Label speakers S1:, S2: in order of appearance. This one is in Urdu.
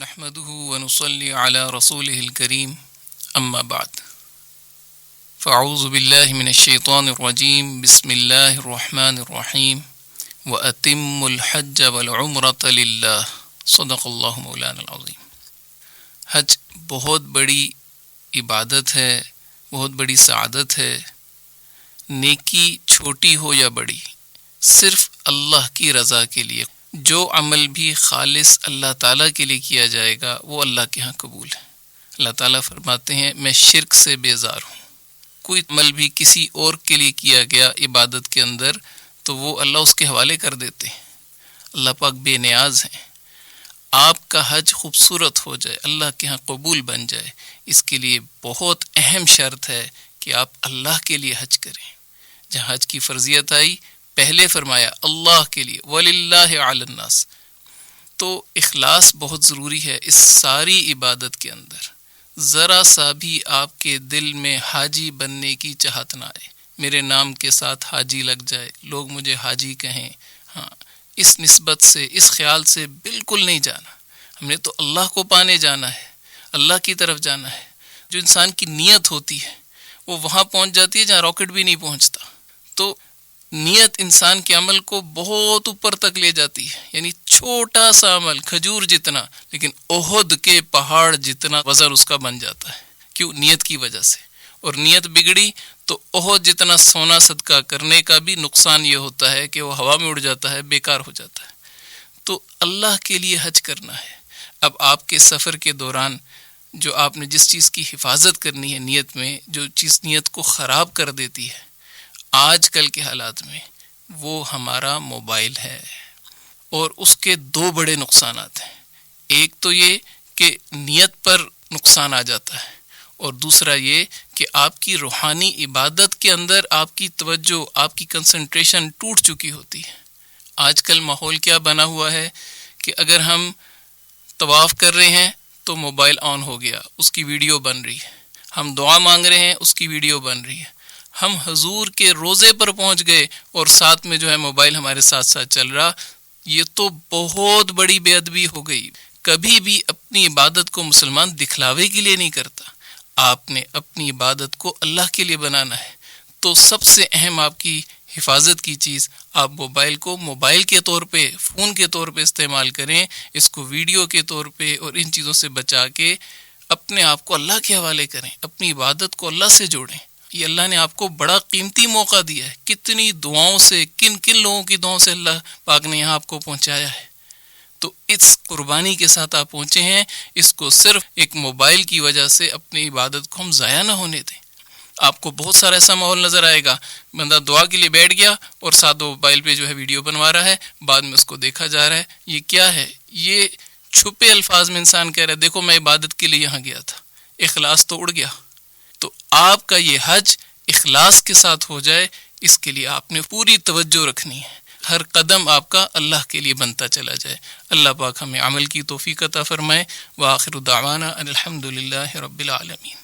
S1: نحمده ونصلي على رسوله الكريم اما بعد فاعوذ بالله من الشيطان الرجيم بسم الله الرحمن الرحيم واتم الحج والعمرة لله صدق اللہ مولانا العظیم۔ حج بہت بڑی عبادت ہے، بہت بڑی سعادت ہے۔ نیکی چھوٹی ہو یا بڑی، صرف اللہ کی رضا کے لیے جو عمل بھی خالص اللہ تعالیٰ کے لیے کیا جائے گا وہ اللہ کے ہاں قبول ہے۔ اللہ تعالیٰ فرماتے ہیں میں شرک سے بیزار ہوں۔ کوئی عمل بھی کسی اور کے لیے کیا گیا عبادت کے اندر تو وہ اللہ اس کے حوالے کر دیتے ہیں۔ اللہ پاک بے نیاز ہیں۔ آپ کا حج خوبصورت ہو جائے، اللہ کے ہاں قبول بن جائے، اس کے لیے بہت اہم شرط ہے کہ آپ اللہ کے لیے حج کریں۔ جہاں حج کی فرضیت آئی پہلے فرمایا اللہ کے لیے، وَلِلَّهِ عَلَى النَّاسِ۔ تو اخلاص بہت ضروری ہے اس ساری عبادت کے اندر۔ ذرا سا بھی آپ کے دل میں حاجی بننے کی چاہت نہ آئے، میرے نام کے ساتھ حاجی لگ جائے، لوگ مجھے حاجی کہیں، ہاں اس نسبت سے، اس خیال سے بالکل نہیں جانا۔ ہم نے تو اللہ کو پانے جانا ہے، اللہ کی طرف جانا ہے۔ جو انسان کی نیت ہوتی ہے وہ وہاں پہنچ جاتی ہے جہاں راکٹ بھی نہیں پہنچتا۔ تو نیت انسان کے عمل کو بہت اوپر تک لے جاتی ہے، یعنی چھوٹا سا عمل کھجور جتنا لیکن احد کے پہاڑ جتنا وزن اس کا بن جاتا ہے۔ کیوں؟ نیت کی وجہ سے۔ اور نیت بگڑی تو احد جتنا سونا صدقہ کرنے کا بھی نقصان یہ ہوتا ہے کہ وہ ہوا میں اڑ جاتا ہے، بیکار ہو جاتا ہے۔ تو اللہ کے لیے حج کرنا ہے۔ اب آپ کے سفر کے دوران جو آپ نے جس چیز کی حفاظت کرنی ہے نیت میں، جو چیز نیت کو خراب کر دیتی ہے آج کل کے حالات میں، وہ ہمارا موبائل ہے۔ اور اس کے دو بڑے نقصانات ہیں۔ ایک تو یہ کہ نیت پر نقصان آ جاتا ہے، اور دوسرا یہ کہ آپ کی روحانی عبادت کے اندر آپ کی توجہ، آپ کی کنسنٹریشن ٹوٹ چکی ہوتی ہے۔ آج کل ماحول کیا بنا ہوا ہے کہ اگر ہم طواف کر رہے ہیں تو موبائل آن ہو گیا، اس کی ویڈیو بن رہی ہے۔ ہم دعا مانگ رہے ہیں، اس کی ویڈیو بن رہی ہے۔ ہم حضور کے روضے پر پہنچ گئے اور ساتھ میں جو ہے موبائل ہمارے ساتھ ساتھ چل رہا۔ یہ تو بہت بڑی بے ادبی ہو گئی۔ کبھی بھی اپنی عبادت کو مسلمان دکھلاوے کے لیے نہیں کرتا۔ آپ نے اپنی عبادت کو اللہ کے لیے بنانا ہے۔ تو سب سے اہم آپ کی حفاظت کی چیز، آپ موبائل کو موبائل کے طور پہ، فون کے طور پہ استعمال کریں، اس کو ویڈیو کے طور پہ اور ان چیزوں سے بچا کے اپنے آپ کو اللہ کے حوالے کریں، اپنی عبادت کو اللہ سے جوڑیں۔ یہ اللہ نے آپ کو بڑا قیمتی موقع دیا ہے۔ کتنی دعاؤں سے، کن کن لوگوں کی دعاؤں سے اللہ پاک نے یہاں آپ کو پہنچایا ہے۔ تو اس قربانی کے ساتھ آپ پہنچے ہیں، اس کو صرف ایک موبائل کی وجہ سے اپنی عبادت کو ہم ضائع نہ ہونے دیں۔ آپ کو بہت سارا ایسا ماحول نظر آئے گا، بندہ دعا کے لیے بیٹھ گیا اور ساتھ موبائل پہ جو ہے ویڈیو بنوا رہا ہے، بعد میں اس کو دیکھا جا رہا ہے۔ یہ کیا ہے؟ یہ چھپے الفاظ میں انسان کہہ رہا ہے دیکھو میں عبادت کے لیے یہاں گیا تھا، اخلاص تو اڑ گیا۔ تو آپ کا یہ حج اخلاص کے ساتھ ہو جائے، اس کے لیے آپ نے پوری توجہ رکھنی ہے۔ ہر قدم آپ کا اللہ کے لیے بنتا چلا جائے۔ اللہ پاک ہمیں عمل کی توفیق عطا فرمائے۔ وآخر دعوانا ان الحمد للہ رب العالمین۔